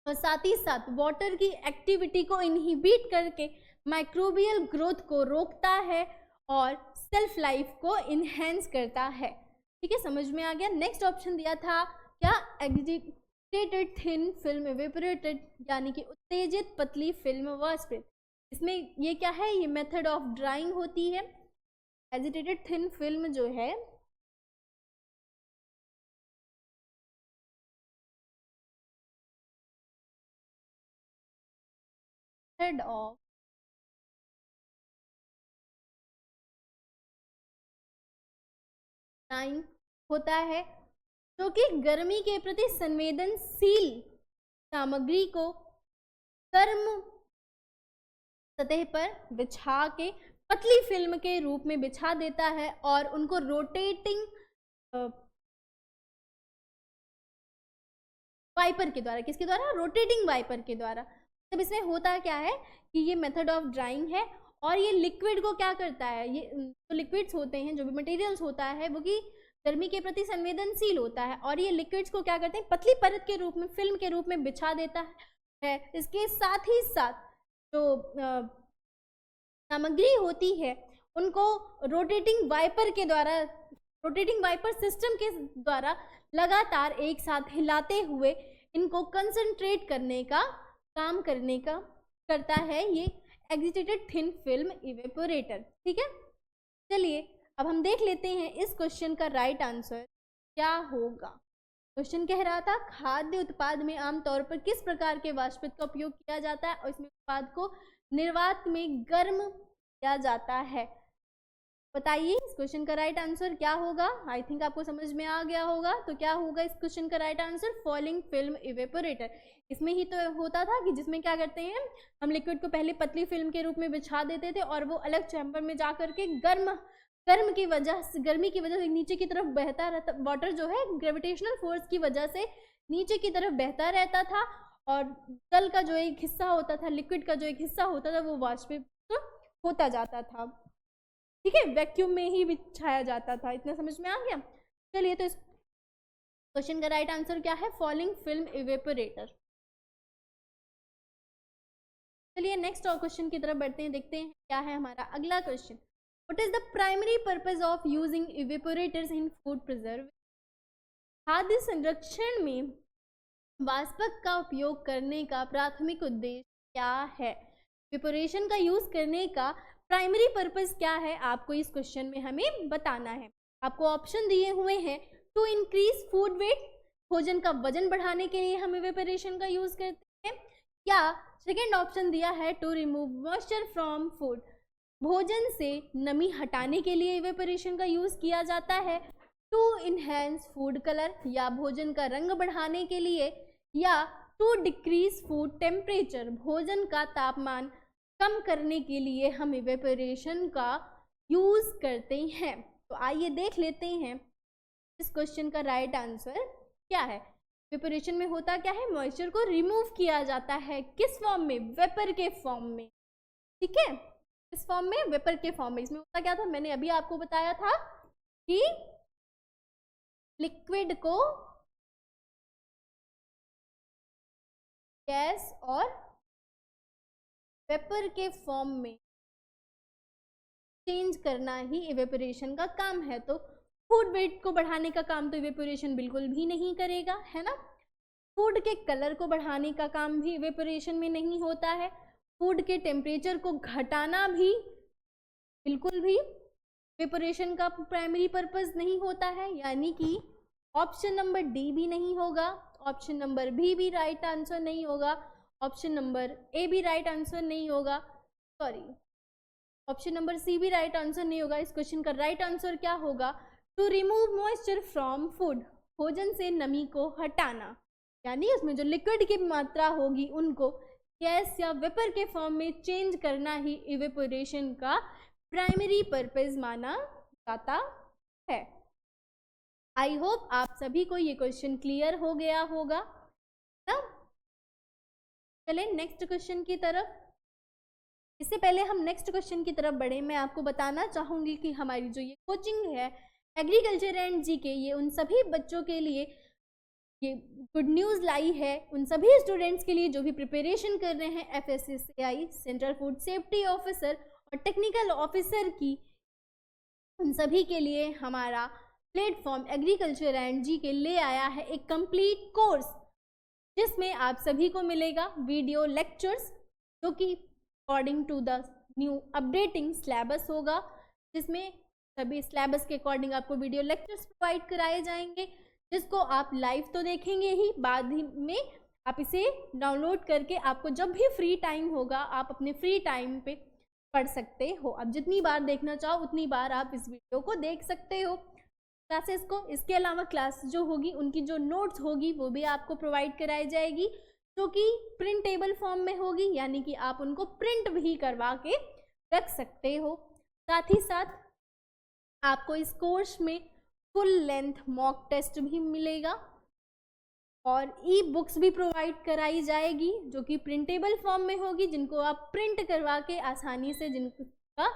और साथ ही साथ वाटर की एक्टिविटी को इनहिबिट करके माइक्रोबियल ग्रोथ को रोकता है और सेल्फ लाइफ को इनहेंस करता है। ठीक है, समझ में आ गया। नेक्स्ट ऑप्शन दिया था क्या, एजिटेटेड थिन फिल्म इवेपोरेटेड यानी कि उत्तेजित पतली फिल्म वाष्पित। इसमें ये क्या है, ये मेथड ऑफ ड्राइंग होती है। एजिटेटेड थिन फिल्म जो है मेथड ऑफ ड्राइंग होता है जो कि गर्मी के प्रति संवेदनशील सामग्री को गर्म सतह पर बिछा के पतली फिल्म के रूप में बिछा देता है और उनको रोटेटिंग वाइपर के द्वारा, किसके द्वारा, रोटेटिंग वाइपर के द्वारा। तब इसमें होता क्या है कि ये मेथड ऑफ ड्राइंग है और ये लिक्विड को क्या करता है, ये जो लिक्विड्स होते हैं, जो भी मटेरियल्स होता है वो कि गर्मी के प्रति संवेदनशील होता है और ये लिक्विड्स को क्या करते हैं, पतली परत के रूप में, फिल्म के रूप में बिछा देता है। इसके साथ ही साथ जो सामग्री होती है उनको रोटेटिंग वाइपर के द्वारा, रोटेटिंग वाइपर सिस्टम के द्वारा लगातार एक साथ हिलाते हुए इनको कंसंट्रेट करने का काम करता है ये एजिटेटेड थिन फिल्म इवेपोरेटर। ठीक है, चलिए अब हम देख लेते हैं इस क्वेश्चन का राइट आंसर क्या होगा। क्वेश्चन कह रहा था खाद्य उत्पाद में आमतौर पर किस प्रकार के वाष्पित का उपयोग किया जाता है और इसमें उत्पाद को निर्वात में गर्म किया जाता है। बताइए इस क्वेश्चन का राइट आंसर क्या होगा। आई थिंक आपको समझ में आ गया होगा। तो क्या होगा इस क्वेश्चन का right answer, falling film evaporator. इसमें ही तो होता था कि जिसमें क्या करते हैं, हम लिक्विड को पहले पतली फिल्म के रूप में बिछा देते थे और वो अलग चैम्बर में जा करके गर्मी की वजह से नीचे की तरफ बहता रहता, वाटर जो है ग्रेविटेशनल फोर्स की वजह से नीचे की तरफ बहता रहता था और जल का जो एक हिस्सा होता था, लिक्विड का जो एक हिस्सा होता था वो वाष्पित होता जाता था। ठीक है, वैक्यूम में ही बिछाया जाता था। इतना समझ में आ गया। चलिए तो इस क्वेश्चन का राइट आंसर क्या है, फॉलिंग फिल्म इवेपोरेटर। चलिए नेक्स्ट क्वेश्चन की तरफ बढ़ते हैं, देखते हैं क्या है हमारा अगला question. What is the primary purpose of using evaporators in food preserve. खाद्य संरक्षण में वाष्पक का उपयोग करने का प्राथमिक उद्देश्य क्या है। इवेपोरेशन का यूज करने का प्राइमरी पर्पस क्या है, आपको इस क्वेश्चन में हमें बताना है। आपको ऑप्शन दिए हुए हैं, टू इंक्रीज फूड वेट, भोजन का वजन बढ़ाने के लिए हम इवेपोरेशन का यूज करते हैं, या सेकेंड ऑप्शन दिया है to remove moisture from food, भोजन से नमी हटाने के लिए इवेपोरेशन का यूज किया जाता है, टू इनहेंस फूड कलर, या भोजन का रंग बढ़ाने के लिए, या टू डिक्रीज फूड टेम्परेचर, भोजन का तापमान कम करने के लिए हम इवेपोरेशन का यूज करते हैं। तो आइए देख लेते हैं इस क्वेश्चन का राइट आंसर क्या है। इवेपोरेशन में होता क्या है, मॉइस्चर को रिमूव किया जाता है, किस फॉर्म में, वेपर के फॉर्म में। ठीक है, इस फॉर्म में, वेपर के फॉर्म में। इसमें होता क्या था, मैंने अभी आपको बताया था कि लिक्विड को गैस और वेपर के फॉर्म में चेंज करना ही इवेपोरेशन का काम है। तो फूड वेट को बढ़ाने का काम तो इवेपोरेशन बिल्कुल भी नहीं करेगा, है ना। फूड के कलर को बढ़ाने का काम भी इवेपोरेशन में नहीं होता है। फूड के टेम्परेचर को घटाना भी बिल्कुल भी इवेपोरेशन का प्राइमरी पर्पस नहीं होता है, यानी कि ऑप्शन नंबर डी भी नहीं होगा, ऑप्शन नंबर बी भी राइट आंसर नहीं होगा, ऑप्शन नंबर ए भी राइट आंसर नहीं होगा, सॉरी ऑप्शन नंबर सी भी राइट आंसर नहीं होगा। इस क्वेश्चन का राइट आंसर क्या होगा? To remove moisture from food, भोजन से नमी को हटाना, यानी उसमें जो लिक्विड की मात्रा होगी उनको गैस या वेपर के फॉर्म में चेंज करना ही इवेपोरेशन का प्राइमरी पर्पस माना जाता है। आई होप आप सभी को ये क्वेश्चन क्लियर हो गया होगा ना। चलें नेक्स्ट क्वेश्चन की तरफ। इससे पहले हम नेक्स्ट क्वेश्चन की तरफ बढ़े, मैं आपको बताना चाहूँगी कि हमारी जो ये कोचिंग है एग्रीकल्चर एंड जीके, ये उन सभी बच्चों के लिए ये गुड न्यूज़ लाई है, उन सभी स्टूडेंट्स के लिए जो भी प्रिपरेशन कर रहे हैं FSSAI central food safety officer और टेक्निकल ऑफिसर की, उन सभी के लिए हमारा प्लेटफॉर्म एग्रीकल्चर एंड जीके ले आया है एक कंप्लीट कोर्स, जिसमें आप सभी को मिलेगा वीडियो लेक्चर्स जो कि according to the new updating syllabus होगा, जिसमें सभी सिलेबस के अकॉर्डिंग आपको वीडियो लेक्चर्स प्रोवाइड कराए जाएंगे, जिसको आप लाइव तो देखेंगे ही, बाद में आप इसे डाउनलोड करके आपको जब भी फ्री टाइम होगा आप अपने फ्री टाइम पे पढ़ सकते हो। अब जितनी बार देखना चाहो उतनी बार आप इस वीडियो को देख सकते हो क्लासेस को। इसके अलावा क्लास जो होगी उनकी जो नोट्स होगी वो भी आपको प्रोवाइड कराई जाएगी, जो कि प्रिंटेबल फॉर्म में होगी, यानी कि आप उनको प्रिंट भी करवा के रख सकते हो। साथ ही साथ आपको इस कोर्स में फुल लेंथ मॉक टेस्ट भी मिलेगा और ई बुक्स भी प्रोवाइड कराई जाएगी, जो कि प्रिंटेबल फॉर्म में होगी, जिनको आप प्रिंट करवा के आसानी से जिनका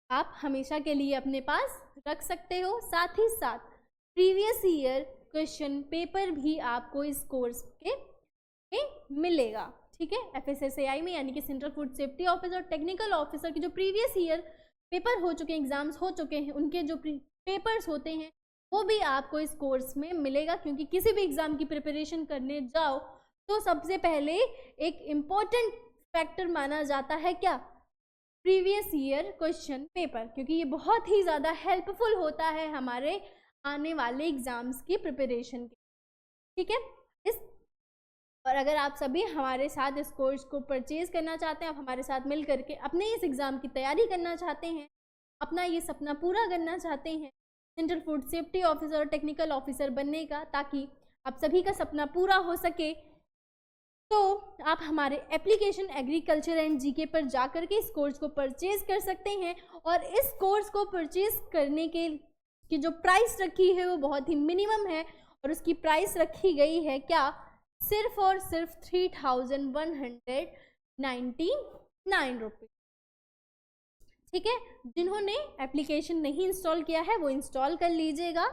आप हमेशा के लिए अपने पास रख सकते हो। साथ ही साथ प्रीवियस ईयर क्वेश्चन पेपर भी आपको इस कोर्स के मिलेगा, ठीक है। एफएसएसएआई में यानी कि सेंट्रल फूड सेफ्टी ऑफिसर और टेक्निकल ऑफिसर की जो प्रीवियस ईयर पेपर हो चुके हैं, एग्जाम्स हो चुके हैं, उनके जो पेपर्स होते हैं वो भी आपको इस कोर्स में मिलेगा, क्योंकि किसी भी एग्ज़ाम की प्रिपरेशन करने जाओ तो सबसे पहले एक इम्पॉर्टेंट फैक्टर माना जाता है क्या? प्रीवियस ईयर क्वेश्चन पेपर, क्योंकि ये बहुत ही ज़्यादा हेल्पफुल होता है हमारे आने वाले एग्ज़ाम्स की प्रिपरेशन के, ठीक है। और अगर आप सभी हमारे साथ इस कोर्स को परचेज़ करना चाहते हैं, आप हमारे साथ मिल करके अपने इस एग्ज़ाम की तैयारी करना चाहते हैं, अपना ये सपना पूरा करना चाहते हैं सेंट्रल फूड सेफ्टी ऑफिसर और टेक्निकल ऑफिसर बनने का, ताकि आप सभी का सपना पूरा हो सके, तो आप हमारे एप्लीकेशन एग्रीकल्चर एंड जीके पर जा कर के इस कोर्स को परचेज़ कर सकते हैं। और इस कोर्स को परचेज़ करने की जो प्राइस रखी है वो बहुत ही मिनिमम है, और उसकी प्राइस रखी गई है क्या? सिर्फ और सिर्फ 3199 रुपये, ठीक है। जिन्होंने एप्लीकेशन नहीं इंस्टॉल किया है वो इंस्टॉल कर लीजिएगा,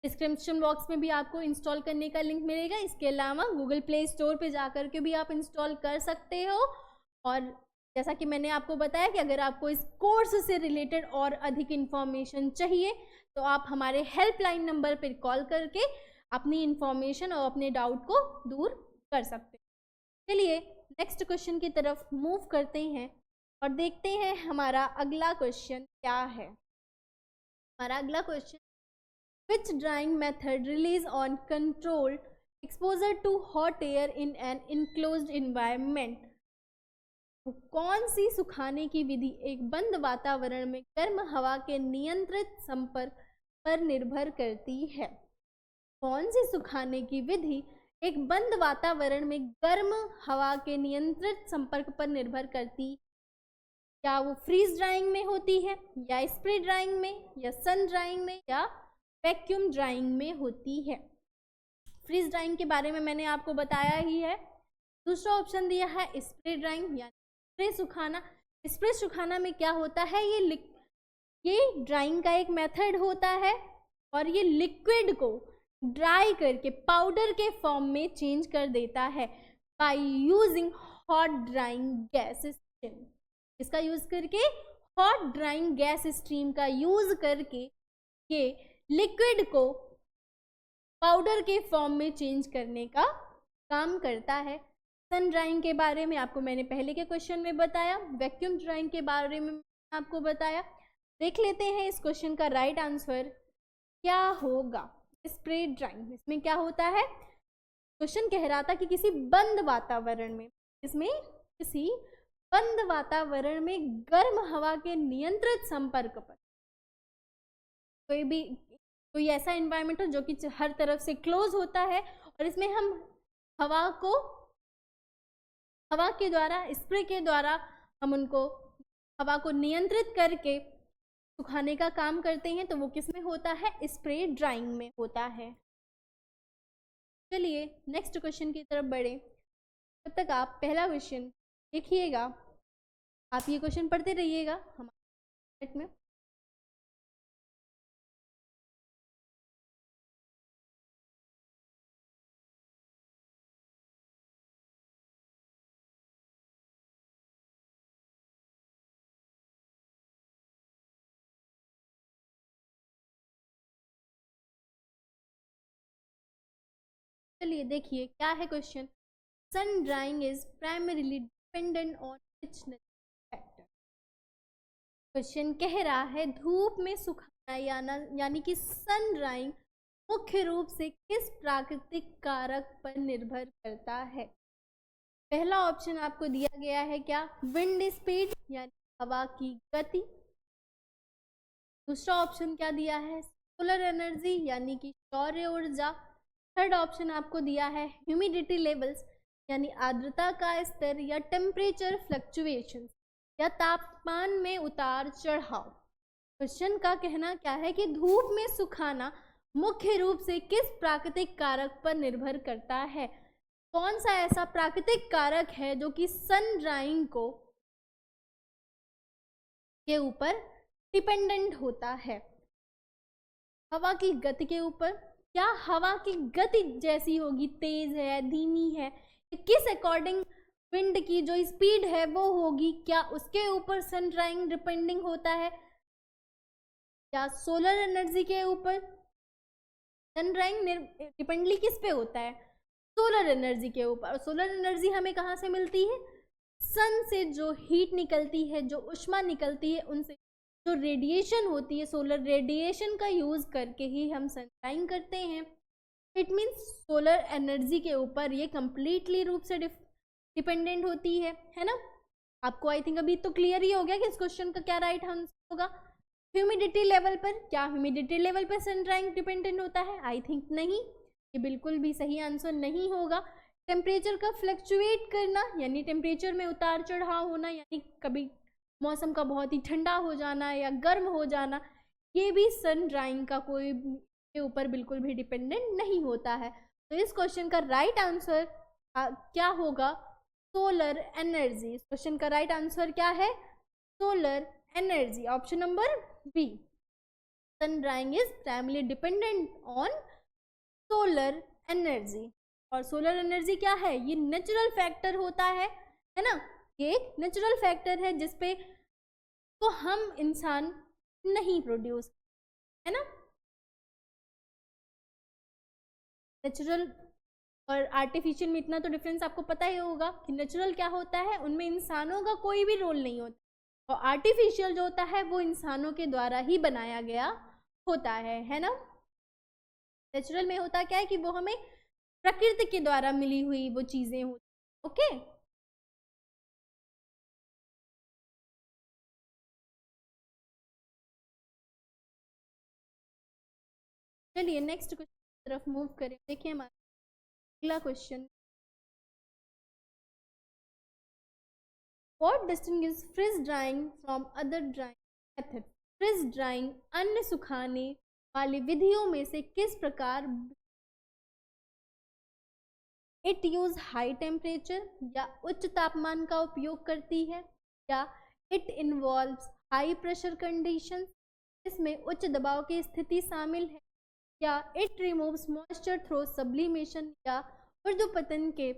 डिस्क्रिप्शन बॉक्स में भी आपको इंस्टॉल करने का लिंक मिलेगा। इसके अलावा गूगल प्ले स्टोर पे जा कर के भी आप इंस्टॉल कर सकते हो। और जैसा कि मैंने आपको बताया कि अगर आपको इस कोर्स से रिलेटेड और अधिक इन्फॉर्मेशन चाहिए तो आप हमारे हेल्पलाइन नंबर पर कॉल करके अपनी इन्फॉर्मेशन और अपने डाउट को दूर कर सकते हैं। चलिए नेक्स्ट क्वेश्चन की तरफ मूव करते हैं और देखते हैं हमारा अगला क्वेश्चन क्या है। हमारा अगला question, which drying method relies on controlled exposure to hot air in an enclosed environment? कौन सी सुखाने की विधि एक बंद वातावरण में गर्म हवा के नियंत्रित संपर्क पर निर्भर करती है? कौन सी सुखाने की विधि एक बंद वातावरण में गर्म हवा के नियंत्रित संपर्क पर निर्भर करती? क्या वो फ्रीज ड्राइंग में होती है, या स्प्रे ड्राइंग में, या सन ड्राइंग में, या वैक्यूम ड्राइंग में होती है? फ्रीज ड्राइंग के बारे में मैंने आपको बताया ही है। दूसरा ऑप्शन दिया है स्प्रे ड्राइंग, यानी स्प्रे सुखाना। स्प्रे सुखाना में क्या होता है, ये ड्राइंग का एक मेथड होता है और ये लिक्विड को ड्राई करके पाउडर के फॉर्म में चेंज कर देता है by using hot drawing gas stream. इसका यूज करके, हॉट ड्राइंग गैस स्ट्रीम का यूज करके ये लिक्विड को पाउडर के फॉर्म में चेंज करने का काम करता है। सन ड्राइंग के बारे में आपको मैंने पहले के क्वेश्चन में बताया, वैक्यूम ड्राइंग के बारे में आपको बताया। देख लेते हैं इस क्वेश्चन का राइट आंसर क्या होगा। स्प्रे ड्राइंग, इसमें क्या होता है, क्वेश्चन कह रहा था कि किसी बंद वातावरण में, इसमें किसी बंद वातावरण में गर्म हवा के नियंत्रित संपर्क पर। कोई ऐसा एनवायरनमेंट हो जो कि हर तरफ से क्लोज होता है और इसमें हम हवा के द्वारा, स्प्रे के द्वारा हम उनको हवा को नियंत्रित करके सुखाने का काम करते हैं, तो वो किस में होता है? स्प्रे ड्राइंग में होता है। चलिए नेक्स्ट क्वेश्चन की तरफ बढ़े। तब तक आप पहला क्वेश्चन देखिएगा, आप ये क्वेश्चन पढ़ते रहिएगा हमारे में। चलिए देखिए क्या है question. Sun drying is primarily dependent on which factor. Question कह रहा है धूप में सुखाना यानी कि सन ड्राइंग मुख्य रूप से किस प्राकृतिक कारक पर निर्भर करता है? पहला ऑप्शन आपको दिया गया है क्या? विंड स्पीड यानी हवा की गति। दूसरा ऑप्शन क्या दिया है? सोलर एनर्जी यानी कि सौर ऊर्जा। थर्ड ऑप्शन आपको दिया है ह्यूमिडिटी लेवल्स यानी आर्द्रता का स्तर या टेम्परेचर फ्लक्चुएशन या तापमान में उतार चढ़ाव। क्वेश्चन का कहना क्या है कि धूप में सुखाना मुख्य रूप से किस प्राकृतिक कारक पर निर्भर करता है? कौन सा ऐसा प्राकृतिक कारक है जो कि सन ड्राइंग के ऊपर डिपेंडेंट होता है? हवा की गति के ऊपर। क्या हवा की गति जैसी होगी, तेज है, धीमी है, किस अकॉर्डिंग विंड की जो स्पीड है वो होगी, क्या उसके ऊपर सन ड्राइंग डिपेंडिंग होता है? या सोलर एनर्जी के ऊपर? सन ड्राइंग डिपेंडली किस पे होता है? सोलर एनर्जी के ऊपर। सोलर एनर्जी हमें कहाँ से मिलती है? सन से जो हीट निकलती है, जो ऊष्मा निकलती है, उनसे जो रेडिएशन होती है, सोलर रेडिएशन का यूज करके ही हम सन ड्राइंग करते हैं। इट मीन्स सोलर एनर्जी के ऊपर ये कंप्लीटली रूप से डिपेंडेंट होती है ना? आपको आई थिंक अभी तो क्लियर ही हो गया कि इस क्वेश्चन का क्या राइट आंसर होगा। ह्यूमिडिटी लेवल पर, क्या ह्यूमिडिटी लेवल पर सन ड्राइंग डिपेंडेंट होता है? आई थिंक नहीं, ये बिल्कुल भी सही आंसर नहीं होगा। टेम्परेचर का फ्लक्चुएट करना यानी टेम्परेचर में उतार चढ़ाव होना, यानी कभी मौसम का बहुत ही ठंडा हो जाना या गर्म हो जाना, ये भी सन ड्राइंग का कोई के ऊपर बिल्कुल भी डिपेंडेंट नहीं होता है। तो इस क्वेश्चन का राइट आंसर क्या होगा? Solar energy. इस क्वेश्चन का राइट आंसर क्या है? Solar energy, option number B. Sun drying is primarily dependent on solar energy. और सोलर एनर्जी क्या है? ये नेचुरल फैक्टर होता है ना? ये एक नेचुरल फैक्टर है जिसपे तो हम इंसान नहीं प्रोड्यूस, है ना? नेचुरल और आर्टिफिशियल में इतना तो डिफरेंस आपको पता ही होगा कि नेचुरल क्या होता है, उनमें इंसानों का कोई भी रोल नहीं होता, और आर्टिफिशियल जो होता है वो इंसानों के द्वारा ही बनाया गया होता है ना? नेचुरल में होता क्या है कि वो हमें प्रकृति के द्वारा मिली हुई वो चीजें होती। ओके, चलिए नेक्स्ट क्वेश्चन की तरफ मूव करें। देखिए हमारा अगला question, what distinguishes freeze drying from other drying method? Freeze drying अन्य सुखाने वाली विधियों में से किस प्रकार? इट यूज हाई टेम्परेचर या उच्च तापमान का उपयोग करती है, या it involves high pressure condition, इसमें उच्च दबाव की स्थिति शामिल है, या it removes moisture through sublimation या ऊर्ध्वपतन के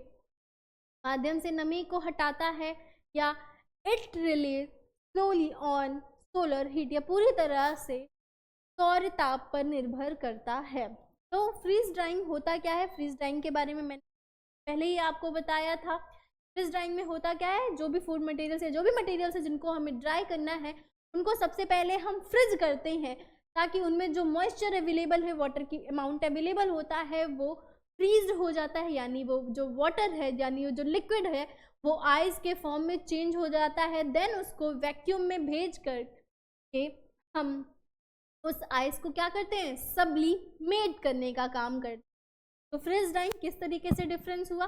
माध्यम से नमी को हटाता है, या it release slowly on solar heat, या पूरी तरह से सौर ताप पर निर्भर करता है। तो फ्रीज ड्राइंग होता क्या है? फ्रीज ड्राइंग के बारे में मैंने पहले ही आपको बताया था। फ्रीज ड्राइंग में होता क्या है, जो भी फूड मटेरियल्स है, जो भी मटेरियल्स है जिनको हमें ड्राई करना है, उनको सबसे पहले हम फ्रीज करते हैं ताकि उनमें जो मॉइस्चर अवेलेबल है, वाटर की अमाउंट अवेलेबल होता है, वो फ्रीज हो जाता है, यानी वो जो वाटर है, यानी वो जो लिक्विड है वो आइस के फॉर्म में चेंज हो जाता है, देन उसको वैक्यूम में भेज करके हम उस आइस को क्या करते हैं, सब्लिमेट करने का काम करते हैं। तो फ्रीज ड्राइंग किस तरीके से डिफरेंस हुआ,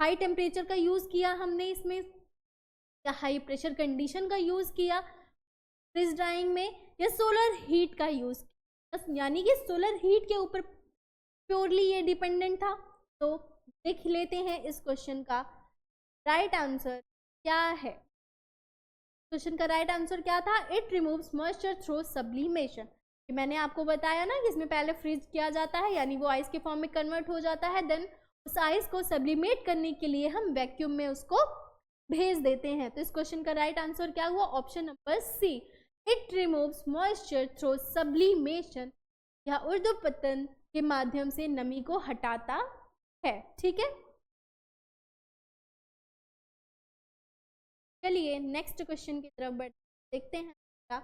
हाई टेम्परेचर का यूज़ किया हमने इसमें या हाई प्रेशर कंडीशन का यूज़ किया फ्रीज ड्राइंग में, या सोलर हीट का यूज़ किया, यानी कि सोलर हीट के ऊपर प्योरली ये डिपेंडेंट था। तो देख लेते हैं इस क्वेश्चन का राइट आंसर क्या है। क्वेश्चन का राइट आंसर क्या था, it removes moisture through sublimation. मैंने आपको बताया ना कि इसमें पहले फ्रीज किया जाता है, यानी वो आइस के फॉर्म में कन्वर्ट हो जाता है, देन उस आइस को सब्लिमेट करने के लिए हम वैक्यूम में उसको भेज देते हैं। तो इस क्वेश्चन का राइट आंसर क्या हुआ, option number C, it removes moisture through sublimation, या ऊर्ध्वपतन के माध्यम से नमी को हटाता है। ठीक है, चलिए नेक्स्ट क्वेश्चन की तरफ बढ़ देखते हैं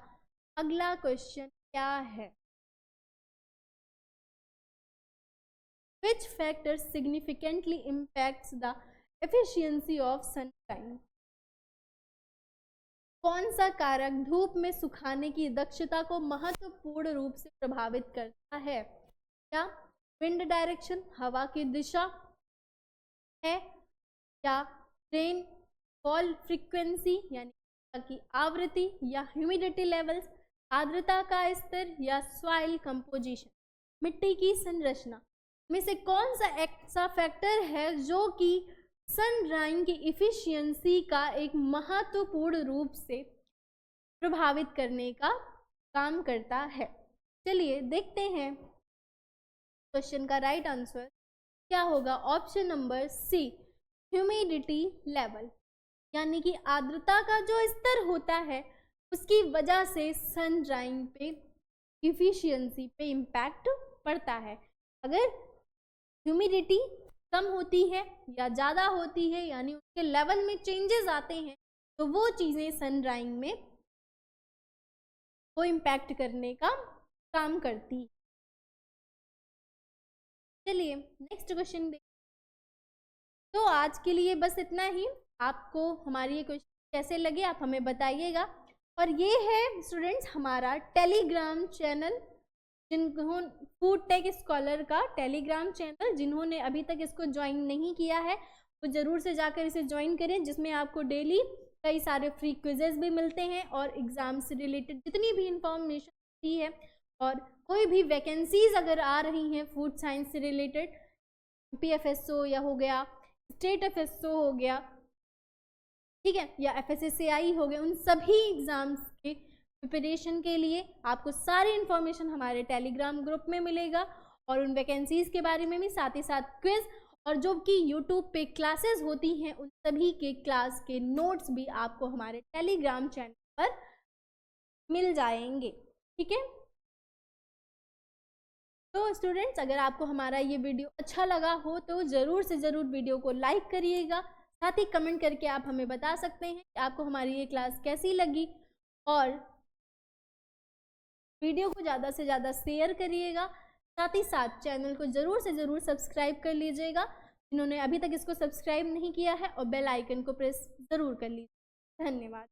अगला क्वेश्चन क्या है। Which factor significantly impacts the efficiency of sunshine? कौन सा कारक धूप में सुखाने की दक्षता को महत्वपूर्ण रूप से प्रभावित करता है? क्या विंड डायरेक्शन, हवा की दिशा है, या रेन फॉल फ्रीक्वेंसी यानी की आवृत्ति, या ह्यूमिडिटी लेवल्स, आर्द्रता का स्तर, या सॉइल कंपोजिशन, मिट्टी की संरचना में से कौन सा ऐसा फैक्टर है जो कि सन ड्राइंग की इफिशियंसी का एक महत्वपूर्ण रूप से प्रभावित करने का काम करता है? चलिए देखते हैं क्वेश्चन का राइट आंसर क्या होगा, option number C, humidity level, यानी कि आर्द्रता का जो स्तर होता है उसकी वजह से सन ड्राइंग पे इफिशियंसी पे इम्पैक्ट पड़ता है। अगर ह्यूमिडिटी कम होती है या ज़्यादा होती है, यानी उसके लेवल में चेंजेस आते हैं, तो वो चीज़ें सन ड्राइंग में वो इम्पैक्ट करने का काम करती है। चलिए नेक्स्ट क्वेश्चन देखिए। तो आज के लिए बस इतना ही। आपको हमारी ये क्वेश्चन कैसे लगे आप हमें बताइएगा। और ये है स्टूडेंट्स हमारा टेलीग्राम चैनल, जिन्होंने फूड टेक स्कॉलर का टेलीग्राम चैनल, जिन्होंने अभी तक इसको ज्वाइन नहीं किया है वो ज़रूर से जाकर इसे ज्वाइन करें, जिसमें आपको डेली कई सारे फ्री क्विजेस भी मिलते हैं और एग्ज़ाम से रिलेटेड जितनी भी इंफॉर्मेशन होती है, और कोई भी वैकेंसीज अगर आ रही हैं फूड साइंस से रिलेटेड, PFSO या हो गया, स्टेट FSO हो गया, ठीक है, या FSSAI हो गया, उन सभी एग्ज़ाम्स के प्रिपरेशन के लिए आपको सारी इन्फॉर्मेशन हमारे टेलीग्राम ग्रुप में मिलेगा, और उन वैकेंसीज़ के बारे में भी, साथ ही साथ क्विज़, और जो कि यूट्यूब पे क्लासेस होती हैं उन सभी के क्लास के नोट्स भी आपको हमारे टेलीग्राम चैनल पर मिल जाएंगे। ठीक है, तो स्टूडेंट्स अगर आपको हमारा ये वीडियो अच्छा लगा हो तो ज़रूर से ज़रूर वीडियो को लाइक करिएगा, साथ ही कमेंट करके आप हमें बता सकते हैं कि आपको हमारी ये क्लास कैसी लगी, और वीडियो को ज़्यादा से ज़्यादा शेयर करिएगा। साथ ही साथ चैनल को ज़रूर से ज़रूर सब्सक्राइब कर लीजिएगा जिन्होंने अभी तक इसको सब्सक्राइब नहीं किया है, और बेल आइकन को प्रेस ज़रूर कर लीजिए। धन्यवाद।